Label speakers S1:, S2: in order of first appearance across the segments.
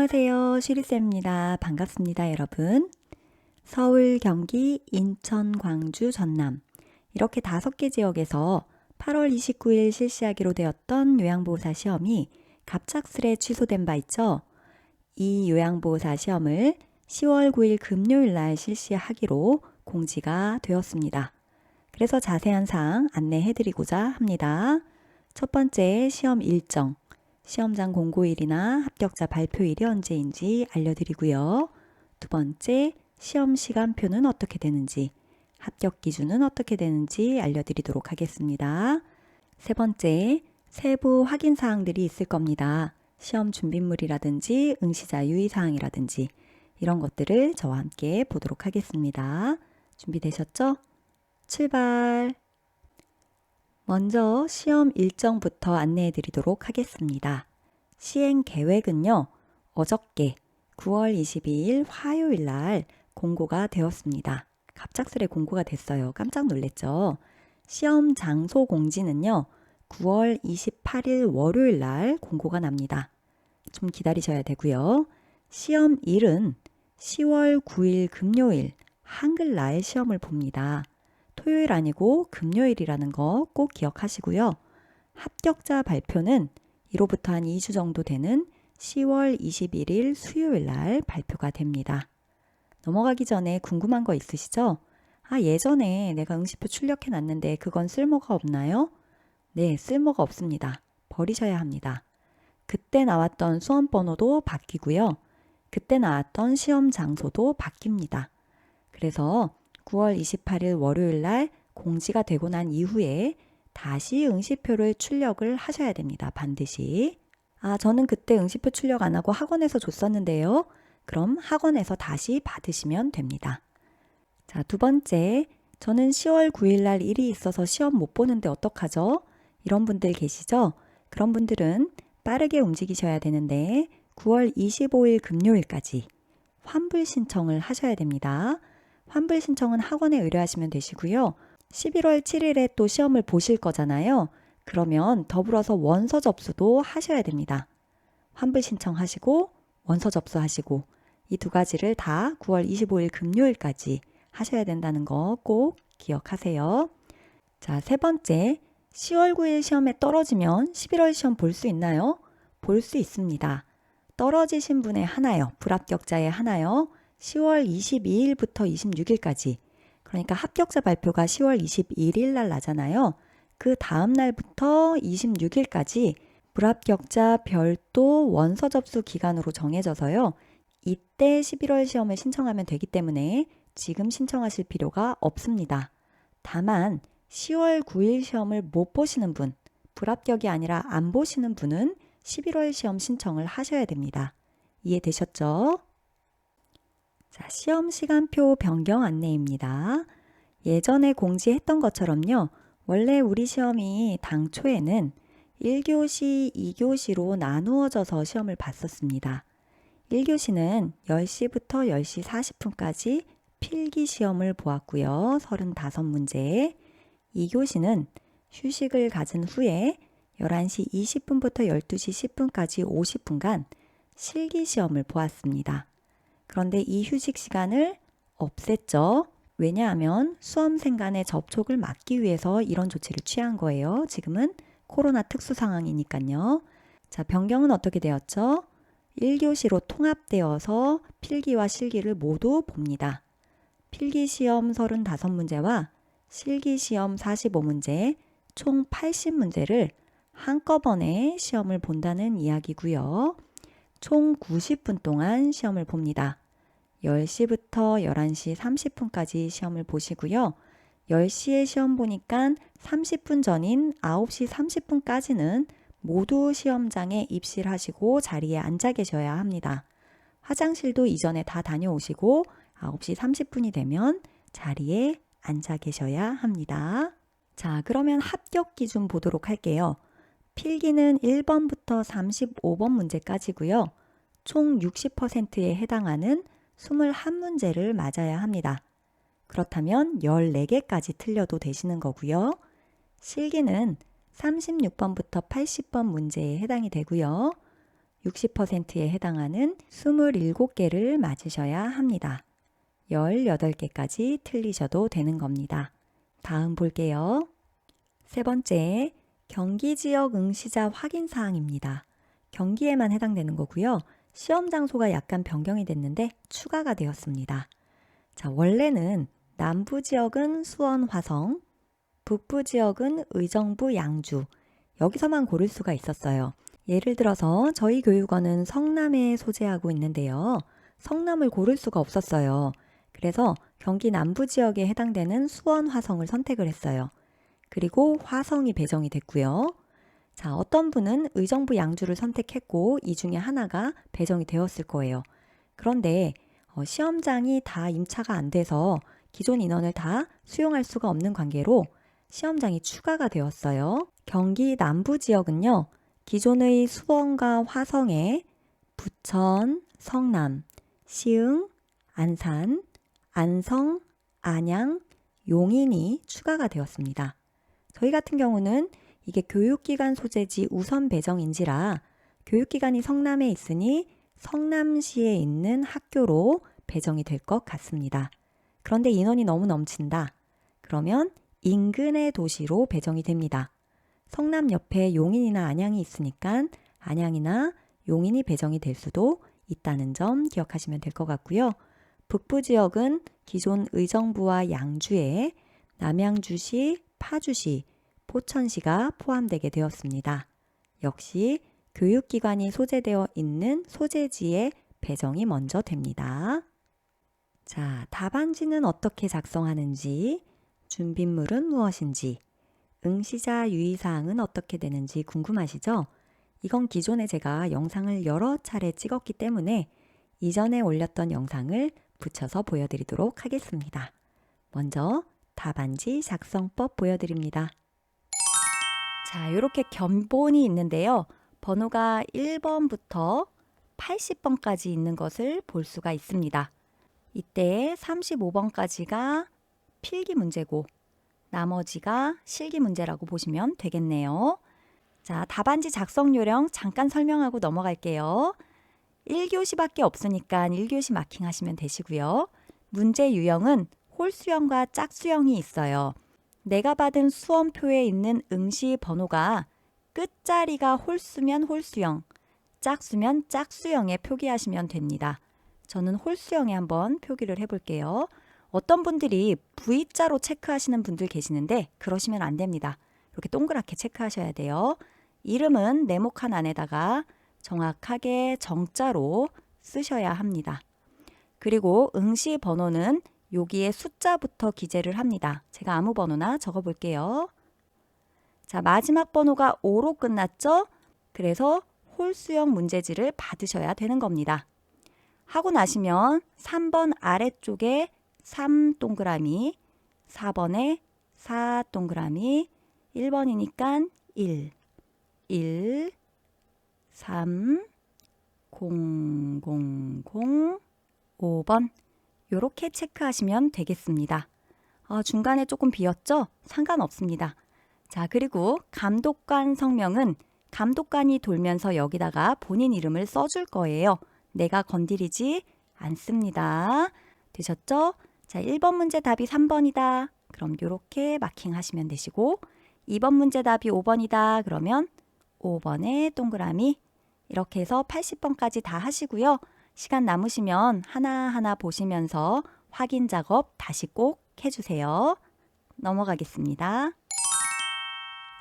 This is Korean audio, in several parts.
S1: 안녕하세요. 쉬리쌤입니다. 반갑습니다, 여러분. 서울, 경기, 인천, 광주, 전남 이렇게 5개 지역에서 8월 29일 실시하기로 되었던 요양보호사 시험이 갑작스레 취소된 바 있죠. 이 요양보호사 시험을 10월 9일 금요일 날 실시하기로 공지가 되었습니다. 그래서 자세한 사항 안내해드리고자 합니다. 첫 번째 시험 일정, 시험장 공고일이나 합격자 발표일이 언제인지 알려드리고요. 두 번째, 시험 시간표는 어떻게 되는지, 합격 기준은 어떻게 되는지 알려드리도록 하겠습니다. 세 번째, 세부 확인 사항들이 있을 겁니다. 시험 준비물이라든지 응시자 유의사항이라든지 이런 것들을 저와 함께 보도록 하겠습니다. 준비되셨죠? 출발! 먼저 시험 일정부터 안내해 드리도록 하겠습니다. 시행 계획은요, 어저께 9월 22일 화요일 날 공고가 되었습니다. 갑작스레 공고가 됐어요. 깜짝 놀랐죠? 시험 장소 공지는요, 9월 28일 월요일 날 공고가 납니다. 좀 기다리셔야 되고요. 시험일은 10월 9일 금요일 한글날 시험을 봅니다. 토요일 아니고 금요일이라는 거 꼭 기억하시고요. 합격자 발표는 이로부터 한 2주 정도 되는 10월 21일 수요일 날 발표가 됩니다. 넘어가기 전에 궁금한 거 있으시죠? 예전에 내가 응시표 출력해 놨는데 그건 쓸모가 없나요? 네, 쓸모가 없습니다. 버리셔야 합니다. 그때 나왔던 수험 번호도 바뀌고요. 그때 나왔던 시험 장소도 바뀝니다. 그래서 9월 28일 월요일 날 공지가 되고 난 이후에 다시 응시표를 출력을 하셔야 됩니다. 반드시. 저는 그때 응시표 출력 안 하고 학원에서 줬었는데요. 그럼 학원에서 다시 받으시면 됩니다. 자, 두 번째, 저는 10월 9일 날 일이 있어서 시험 못 보는데 어떡하죠? 이런 분들 계시죠? 그런 분들은 빠르게 움직이셔야 되는데 9월 25일 금요일까지 환불 신청을 하셔야 됩니다. 환불 신청은 학원에 의뢰하시면 되시고요. 11월 7일에 또 시험을 보실 거잖아요. 그러면 더불어서 원서 접수도 하셔야 됩니다. 환불 신청하시고 원서 접수하시고 이 두 가지를 다 9월 25일 금요일까지 하셔야 된다는 거 꼭 기억하세요. 자, 세 번째, 10월 9일 시험에 떨어지면 11월 시험 볼 수 있나요? 볼 수 있습니다. 떨어지신 분의 하나요. 불합격자의 하나요. 10월 22일부터 26일까지, 그러니까 합격자 발표가 10월 21일 날 나잖아요. 그 다음 날부터 26일까지 불합격자 별도 원서 접수 기간으로 정해져서요. 이때 11월 시험을 신청하면 되기 때문에 지금 신청하실 필요가 없습니다. 다만 10월 9일 시험을 못 보시는 분, 불합격이 아니라 안 보시는 분은 11월 시험 신청을 하셔야 됩니다. 이해되셨죠? 자, 시험 시간표 변경 안내입니다. 예전에 공지했던 것처럼요. 원래 우리 시험이 당초에는 1교시, 2교시로 나누어져서 시험을 봤었습니다. 1교시는 10시부터 10시 40분까지 필기 시험을 보았고요. 35문제. 2교시는 휴식을 가진 후에 11시 20분부터 12시 10분까지 50분간 실기 시험을 보았습니다. 그런데 이 휴식 시간을 없앴죠. 왜냐하면 수험생 간의 접촉을 막기 위해서 이런 조치를 취한 거예요. 지금은 코로나 특수 상황이니까요. 자, 변경은 어떻게 되었죠? 1교시로 통합되어서 필기와 실기를 모두 봅니다. 필기시험 35문제와 실기시험 45문제, 총 80문제를 한꺼번에 시험을 본다는 이야기고요. 총 90분 동안 시험을 봅니다. 10시부터 11시 30분까지 시험을 보시고요. 10시에 시험 보니까 30분 전인 9시 30분까지는 모두 시험장에 입실을 하시고 자리에 앉아 계셔야 합니다. 화장실도 이전에 다 다녀오시고 9시 30분이 되면 자리에 앉아 계셔야 합니다. 자, 그러면 합격 기준 보도록 할게요. 필기는 1번부터 35번 문제까지고요. 총 60%에 해당하는 21문제를 맞아야 합니다. 그렇다면 14개까지 틀려도 되시는 거고요. 실기는 36번부터 80번 문제에 해당이 되고요. 60%에 해당하는 27개를 맞으셔야 합니다. 18개까지 틀리셔도 되는 겁니다. 다음 볼게요. 세 번째, 경기 지역 응시자 확인 사항입니다. 경기에만 해당되는 거고요. 시험 장소가 약간 변경이 됐는데 추가가 되었습니다. 자, 원래는 남부 지역은 수원 화성, 북부 지역은 의정부 양주, 여기서만 고를 수가 있었어요. 예를 들어서 저희 교육원은 성남에 소재하고 있는데요. 성남을 고를 수가 없었어요. 그래서 경기 남부 지역에 해당되는 수원 화성을 선택을 했어요. 그리고 화성이 배정이 됐고요. 자, 어떤 분은 의정부 양주를 선택했고 이 중에 하나가 배정이 되었을 거예요. 그런데 시험장이 다 임차가 안 돼서 기존 인원을 다 수용할 수가 없는 관계로 시험장이 추가가 되었어요. 경기 남부 지역은요. 기존의 수원과 화성에 부천, 성남, 시흥, 안산, 안성, 안양, 용인이 추가가 되었습니다. 저희 같은 경우는 이게 교육기관 소재지 우선 배정인지라 교육기관이 성남에 있으니 성남시에 있는 학교로 배정이 될 것 같습니다. 그런데 인원이 너무 넘친다. 그러면 인근의 도시로 배정이 됩니다. 성남 옆에 용인이나 안양이 있으니까 안양이나 용인이 배정이 될 수도 있다는 점 기억하시면 될 것 같고요. 북부 지역은 기존 의정부와 양주에 남양주시, 파주시, 포천시가 포함되게 되었습니다. 역시 교육기관이 소재되어 있는 소재지에 배정이 먼저 됩니다. 자, 답안지는 어떻게 작성하는지, 준비물은 무엇인지, 응시자 유의사항은 어떻게 되는지 궁금하시죠? 이건 기존에 제가 영상을 여러 차례 찍었기 때문에 이전에 올렸던 영상을 붙여서 보여드리도록 하겠습니다. 먼저 답안지 작성법 보여드립니다. 자, 이렇게 견본이 있는데요. 번호가 1번부터 80번까지 있는 것을 볼 수가 있습니다. 이때 35번까지가 필기 문제고 나머지가 실기 문제라고 보시면 되겠네요. 자, 답안지 작성 요령 잠깐 설명하고 넘어갈게요. 1교시밖에 없으니까 1교시 마킹하시면 되시고요. 문제 유형은 홀수형과 짝수형이 있어요. 내가 받은 수험표에 있는 응시 번호가 끝자리가 홀수면 홀수형, 짝수면 짝수형에 표기하시면 됩니다. 저는 홀수형에 한번 표기를 해볼게요. 어떤 분들이 V자로 체크하시는 분들 계시는데 그러시면 안 됩니다. 이렇게 동그랗게 체크하셔야 돼요. 이름은 네모칸 안에다가 정확하게 정자로 쓰셔야 합니다. 그리고 응시 번호는 여기에 숫자부터 기재를 합니다. 제가 아무 번호나 적어볼게요. 자, 마지막 번호가 5로 끝났죠? 그래서 홀수형 문제지를 받으셔야 되는 겁니다. 하고 나시면 3번 아래쪽에 3 동그라미, 4번에 4 동그라미, 1번이니까 1, 1, 3, 0, 0, 0, 5번 이렇게 체크하시면 되겠습니다. 중간에 조금 비었죠? 상관없습니다. 자, 그리고 감독관 성명은 감독관이 돌면서 여기다가 본인 이름을 써줄 거예요. 내가 건드리지 않습니다. 되셨죠? 자, 1번 문제 답이 3번이다. 그럼 이렇게 마킹하시면 되시고 2번 문제 답이 5번이다. 그러면 5번에 동그라미 이렇게 해서 80번까지 다 하시고요. 시간 남으시면 하나하나 보시면서 확인 작업 다시 꼭 해주세요. 넘어가겠습니다.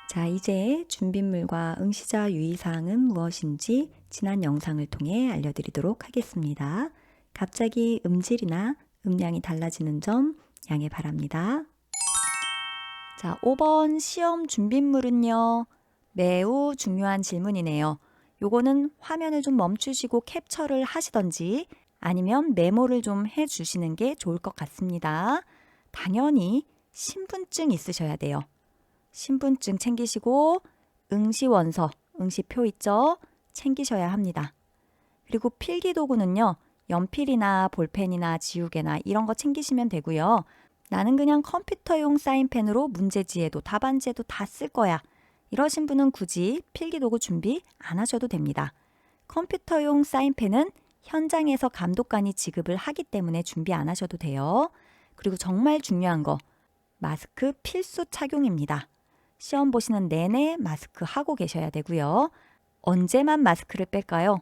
S1: 자, 이제 준비물과 응시자 유의사항은 무엇인지 지난 영상을 통해 알려드리도록 하겠습니다. 갑자기 음질이나 음량이 달라지는 점 양해 바랍니다. 자, 5번 시험 준비물은요. 매우 중요한 질문이네요. 요거는 화면을 좀 멈추시고 캡처를 하시던지 아니면 메모를 좀 해주시는 게 좋을 것 같습니다. 당연히 신분증 있으셔야 돼요. 신분증 챙기시고 응시원서, 응시표 있죠? 챙기셔야 합니다. 그리고 필기도구는요. 연필이나 볼펜이나 지우개나 이런 거 챙기시면 되고요. 나는 그냥 컴퓨터용 사인펜으로 문제지에도 답안지에도 다 쓸 거야. 이러신 분은 굳이 필기도구 준비 안 하셔도 됩니다. 컴퓨터용 사인펜은 현장에서 감독관이 지급을 하기 때문에 준비 안 하셔도 돼요. 그리고 정말 중요한 거, 마스크 필수 착용입니다. 시험 보시는 내내 마스크 하고 계셔야 되고요. 언제만 마스크를 뺄까요?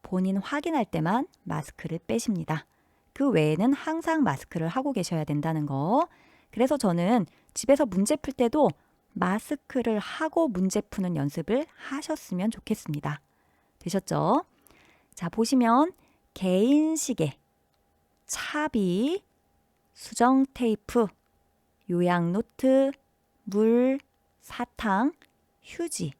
S1: 본인 확인할 때만 마스크를 빼십니다. 그 외에는 항상 마스크를 하고 계셔야 된다는 거. 그래서 저는 집에서 문제 풀 때도 마스크를 하고 문제 푸는 연습을 하셨으면 좋겠습니다. 되셨죠? 자, 보시면 개인 시계, 차비, 수정 테이프, 요약 노트, 물, 사탕, 휴지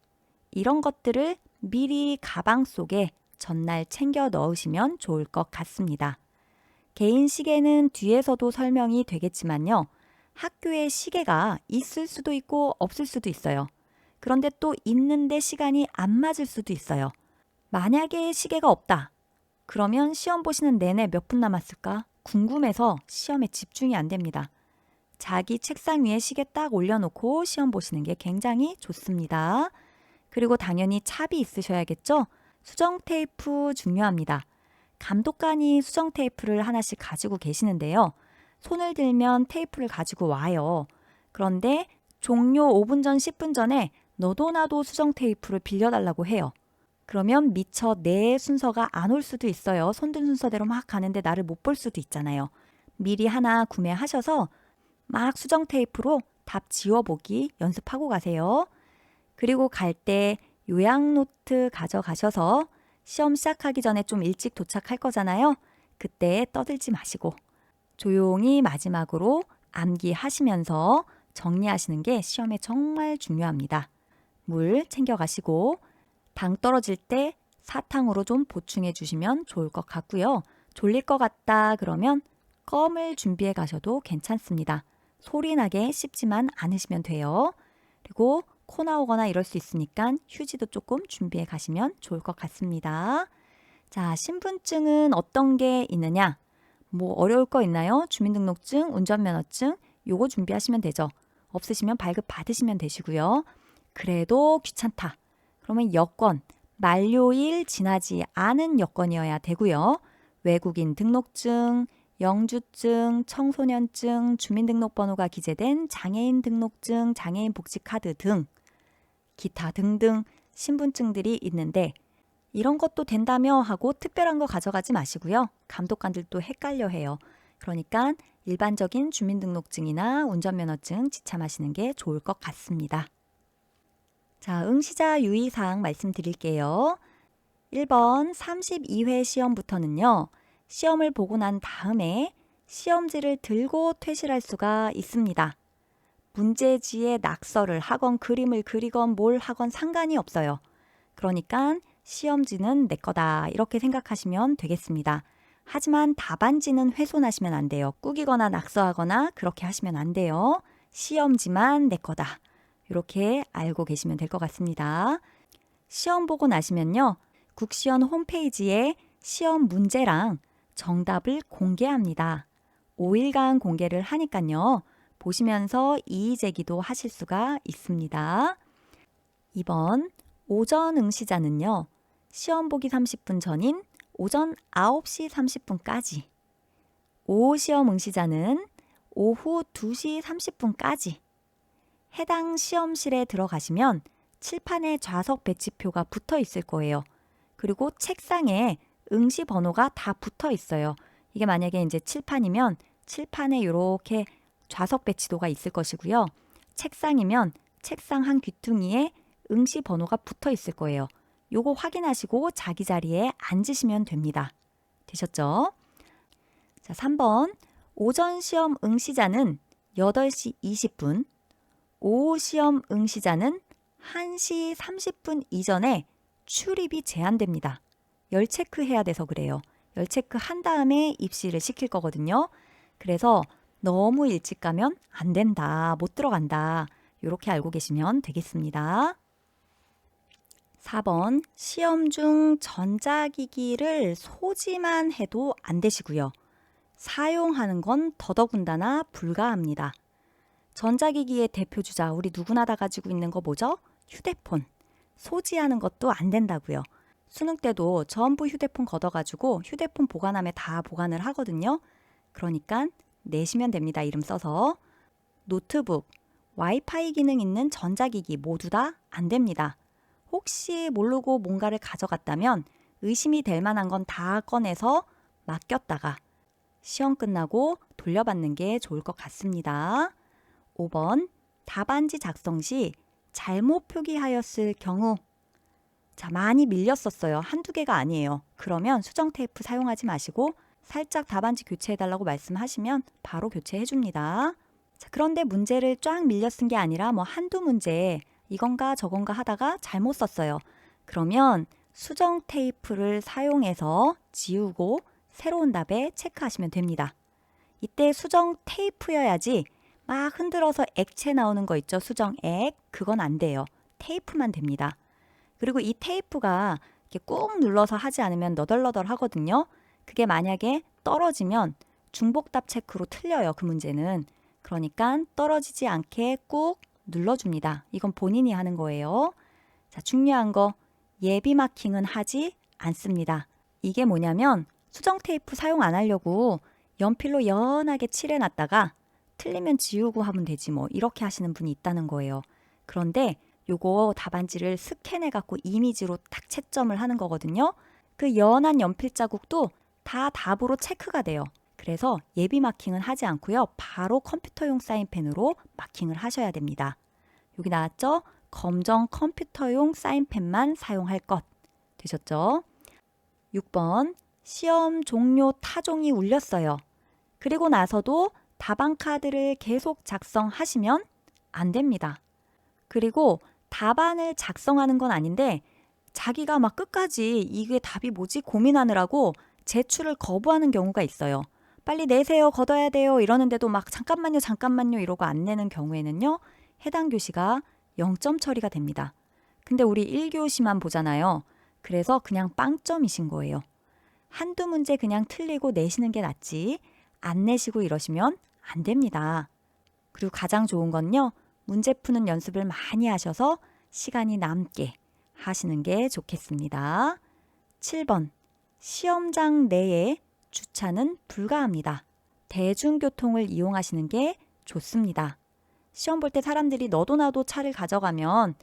S1: 이런 것들을 미리 가방 속에 전날 챙겨 넣으시면 좋을 것 같습니다. 개인 시계는 뒤에서도 설명이 되겠지만요. 학교에 시계가 있을 수도 있고 없을 수도 있어요. 그런데 또 있는데 시간이 안 맞을 수도 있어요. 만약에 시계가 없다. 그러면 시험 보시는 내내 몇 분 남았을까? 궁금해서 시험에 집중이 안 됩니다. 자기 책상 위에 시계 딱 올려놓고 시험 보시는 게 굉장히 좋습니다. 그리고 당연히 찹이 있으셔야겠죠? 수정 테이프 중요합니다. 감독관이 수정 테이프를 하나씩 가지고 계시는데요. 손을 들면 테이프를 가지고 와요. 그런데 종료 5분 전, 10분 전에 너도 나도 수정 테이프를 빌려달라고 해요. 그러면 미처 내 순서가 안 올 수도 있어요. 손든 순서대로 막 가는데 나를 못 볼 수도 있잖아요. 미리 하나 구매하셔서 막 수정 테이프로 답 지워보기 연습하고 가세요. 그리고 갈 때 요약 노트 가져가셔서 시험 시작하기 전에 좀 일찍 도착할 거잖아요. 그때 떠들지 마시고 조용히 마지막으로 암기하시면서 정리하시는 게 시험에 정말 중요합니다. 물 챙겨가시고 당 떨어질 때 사탕으로 좀 보충해 주시면 좋을 것 같고요. 졸릴 것 같다 그러면 껌을 준비해 가셔도 괜찮습니다. 소리 나게 씹지만 않으시면 돼요. 그리고 코 나오거나 이럴 수 있으니까 휴지도 조금 준비해 가시면 좋을 것 같습니다. 자, 신분증은 어떤 게 있느냐? 뭐 어려울 거 있나요? 주민등록증, 운전면허증 요거 준비하시면 되죠. 없으시면 발급 받으시면 되시고요. 그래도 귀찮다. 그러면 여권, 만료일 지나지 않은 여권이어야 되고요. 외국인 등록증, 영주증, 청소년증, 주민등록번호가 기재된 장애인 등록증, 장애인 복지카드 등 기타 등등 신분증들이 있는데 이런 것도 된다며 하고 특별한 거 가져가지 마시고요. 감독관들도 헷갈려 해요. 그러니까 일반적인 주민등록증이나 운전면허증 지참하시는 게 좋을 것 같습니다. 자, 응시자 유의사항 말씀드릴게요. 1번 32회 시험부터는요. 시험을 보고 난 다음에 시험지를 들고 퇴실할 수가 있습니다. 문제지에 낙서를 하건 그림을 그리건 뭘 하건 상관이 없어요. 그러니까 시험지는 내 거다 이렇게 생각하시면 되겠습니다. 하지만 답안지는 훼손하시면 안 돼요. 꾸기거나 낙서하거나 그렇게 하시면 안 돼요. 시험지만 내 거다. 이렇게 알고 계시면 될 것 같습니다. 시험 보고 나시면요. 국시원 홈페이지에 시험 문제랑 정답을 공개합니다. 5일간 공개를 하니까요. 보시면서 이의제기도 하실 수가 있습니다. 2번 오전 응시자는요. 시험 보기 30분 전인 오전 9시 30분까지 오후 시험 응시자는 오후 2시 30분까지 해당 시험실에 들어가시면 칠판에 좌석 배치표가 붙어 있을 거예요. 그리고 책상에 응시 번호가 다 붙어 있어요. 이게 만약에 이제 칠판이면 칠판에 이렇게 좌석 배치도가 있을 것이고요. 책상이면 책상 한 귀퉁이에 응시 번호가 붙어 있을 거예요. 요거 확인하시고 자기 자리에 앉으시면 됩니다. 되셨죠? 자, 3번 오전 시험 응시자는 8시 20분, 오후 시험 응시자는 1시 30분 이전에 출입이 제한됩니다. 열 체크해야 돼서 그래요. 열 체크한 다음에 입시를 시킬 거거든요. 그래서 너무 일찍 가면 안 된다, 못 들어간다. 이렇게 알고 계시면 되겠습니다. 4번 시험 중 전자기기를 소지만 해도 안 되시고요. 사용하는 건 더더군다나 불가합니다. 전자기기의 대표주자 우리 누구나 다 가지고 있는 거 뭐죠? 휴대폰. 소지하는 것도 안 된다고요. 수능 때도 전부 휴대폰 걷어가지고 휴대폰 보관함에 다 보관을 하거든요. 그러니까 내시면 됩니다. 이름 써서. 노트북, 와이파이 기능 있는 전자기기 모두 다 안 됩니다. 혹시 모르고 뭔가를 가져갔다면 의심이 될 만한 건 다 꺼내서 맡겼다가 시험 끝나고 돌려받는 게 좋을 것 같습니다. 5번, 답안지 작성 시 잘못 표기하였을 경우. 자, 많이 밀렸었어요. 한두 개가 아니에요. 그러면 수정 테이프 사용하지 마시고 살짝 답안지 교체해달라고 말씀하시면 바로 교체해 줍니다. 자, 그런데 문제를 쫙 밀려 쓴 게 아니라 뭐 한두 문제 이건가 저건가 하다가 잘못 썼어요. 그러면 수정 테이프를 사용해서 지우고 새로운 답에 체크하시면 됩니다. 이때 수정 테이프여야지 막 흔들어서 액체 나오는 거 있죠. 수정액. 그건 안 돼요. 테이프만 됩니다. 그리고 이 테이프가 이렇게 꾹 눌러서 하지 않으면 너덜너덜 하거든요. 그게 만약에 떨어지면 중복답 체크로 틀려요. 그 문제는. 그러니까 떨어지지 않게 꾹 눌러줍니다. 이건 본인이 하는 거예요. 자, 중요한 거 예비 마킹은 하지 않습니다. 이게 뭐냐면 수정 테이프 사용 안 하려고 연필로 연하게 칠해놨다가 틀리면 지우고 하면 되지 뭐 이렇게 하시는 분이 있다는 거예요. 그런데 요거 답안지를 스캔해 갖고 이미지로 딱 채점을 하는 거거든요. 그 연한 연필 자국도 다 답으로 체크가 돼요. 그래서 예비 마킹은 하지 않고요. 바로 컴퓨터용 사인펜으로 마킹을 하셔야 됩니다. 여기 나왔죠? 검정 컴퓨터용 사인펜만 사용할 것. 되셨죠? 6번, 시험 종료 타종이 울렸어요. 그리고 나서도 답안 카드를 계속 작성하시면 안 됩니다. 그리고 답안을 작성하는 건 아닌데 자기가 막 끝까지 이게 답이 뭐지 고민하느라고 제출을 거부하는 경우가 있어요. 빨리 내세요, 걷어야 돼요 이러는데도 막 잠깐만요 이러고 안 내는 경우에는요. 해당 교시가 0점 처리가 됩니다. 근데 우리 1교시만 보잖아요. 그래서 그냥 빵점이신 거예요. 한두 문제 그냥 틀리고 내시는 게 낫지 안 내시고 이러시면 안 됩니다. 그리고 가장 좋은 건요. 문제 푸는 연습을 많이 하셔서 시간이 남게 하시는 게 좋겠습니다. 7번, 시험장 내에 주차는 불가합니다. 대중교통을 이용하시는 게 좋습니다. 시험 볼 때 사람들이 너도 나도 차를 가져가면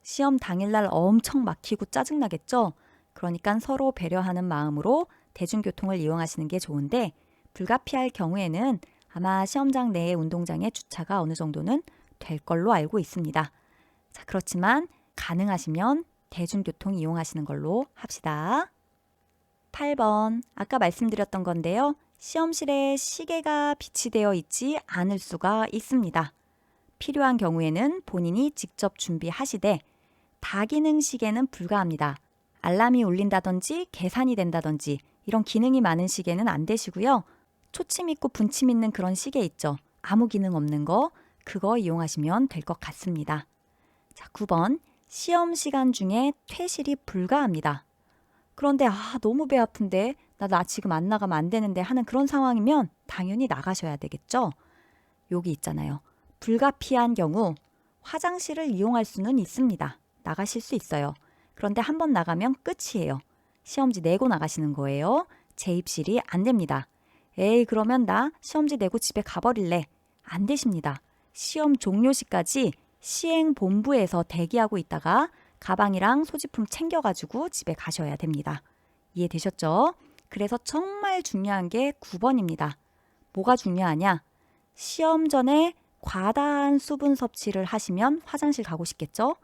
S1: 시험 당일날 엄청 막히고 짜증나겠죠? 그러니까 서로 배려하는 마음으로 대중교통을 이용하시는 게 좋은데 불가피할 경우에는 아마 시험장 내의 운동장에 주차가 어느 정도는 될 걸로 알고 있습니다. 자, 그렇지만 가능하시면 대중교통 이용하시는 걸로 합시다. 8번, 아까 말씀드렸던 건데요. 시험실에 시계가 비치되어 있지 않을 수가 있습니다. 필요한 경우에는 본인이 직접 준비하시되 다기능 시계는 불가합니다. 알람이 울린다든지 계산이 된다든지 이런 기능이 많은 시계는 안 되시고요. 초침 있고 분침 있는 그런 시계 있죠. 아무 기능 없는 거, 그거 이용하시면 될 것 같습니다. 자, 9번, 시험 시간 중에 퇴실이 불가합니다. 그런데 너무 배 아픈데 나 지금 안 나가면 안 되는데 하는 그런 상황이면 당연히 나가셔야 되겠죠. 여기 있잖아요. 불가피한 경우 화장실을 이용할 수는 있습니다. 나가실 수 있어요. 그런데 한번 나가면 끝이에요. 시험지 내고 나가시는 거예요. 재입실이 안 됩니다. 에이, 그러면 나 시험지 내고 집에 가버릴래. 안 되십니다. 시험 종료 시까지 시행본부에서 대기하고 있다가 가방이랑 소지품 챙겨가지고 집에 가셔야 됩니다. 이해되셨죠? 그래서 정말 중요한 게 9번입니다. 뭐가 중요하냐? 시험 전에 과다한 수분 섭취를 하시면 화장실 가고 싶겠죠?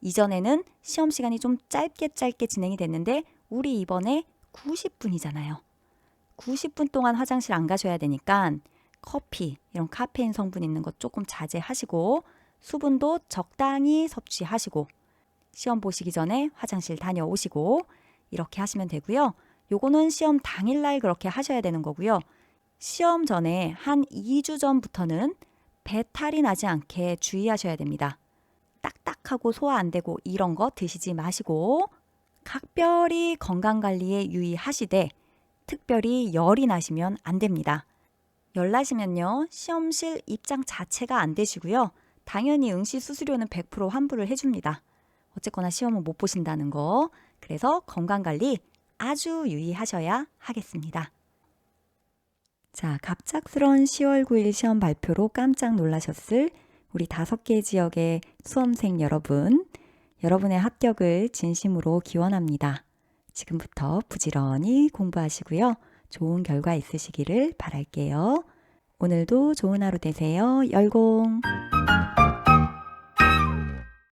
S1: 이전에는 시험 시간이 좀 짧게 진행이 됐는데 우리 이번에 90분이잖아요. 90분 동안 화장실 안 가셔야 되니까 커피, 이런 카페인 성분 있는 것 조금 자제하시고 수분도 적당히 섭취하시고 시험 보시기 전에 화장실 다녀오시고 이렇게 하시면 되고요. 요거는 시험 당일날 그렇게 하셔야 되는 거고요. 시험 전에 한 2주 전부터는 배탈이 나지 않게 주의하셔야 됩니다. 딱딱하고 소화 안 되고 이런 거 드시지 마시고 각별히 건강관리에 유의하시되 특별히 열이 나시면 안 됩니다. 열 나시면요. 시험실 입장 자체가 안 되시고요. 당연히 응시 수수료는 100% 환불을 해줍니다. 어쨌거나 시험은 못 보신다는 거. 그 그래서 건강관리 아주 유의하셔야 하겠습니다. 자, 갑작스런 10월 9일 시험 발표로 깜짝 놀라셨을 우리 5개 지역의 수험생 여러분, 여러분의 합격을 진심으로 기원합니다. 지금부터 부지런히 공부하시고요. 좋은 결과 있으시기를 바랄게요. 오늘도 좋은 하루 되세요. 열공!